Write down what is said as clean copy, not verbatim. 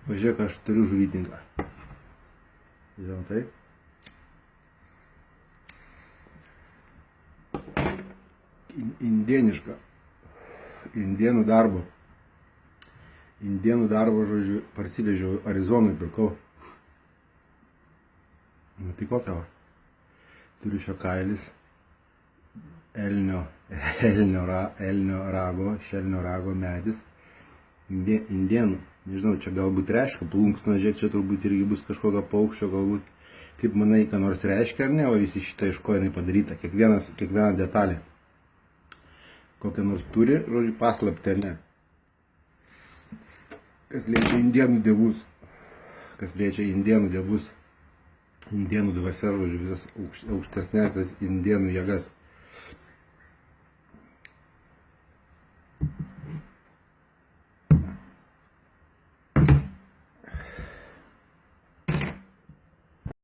Pažiūrėk, aš turiu žuvytinklą. Žinau, tai. Indieniška. Indienų darbo. Žodžiu, parsivežiau Arizonui, pirkau. Tai kokia va. Turiu šio kailis. Elnio rago medis. Indienų. Nežinau, čia galbūt reiškia plunksno, žiūrėk, čia turbūt irgi bus kažkokio paukščio, galbūt. Kaip manai, ką nors reiškia ar ne, o visi šitą iš ko jinai padaryta. Kiekviena detalė. Kokią nors turi, žodžiu, paslaptį ar ne. Kas liečia indienų dievus. Indienų dvasia, žodžiu, visas aukštesnės indienų jėgas.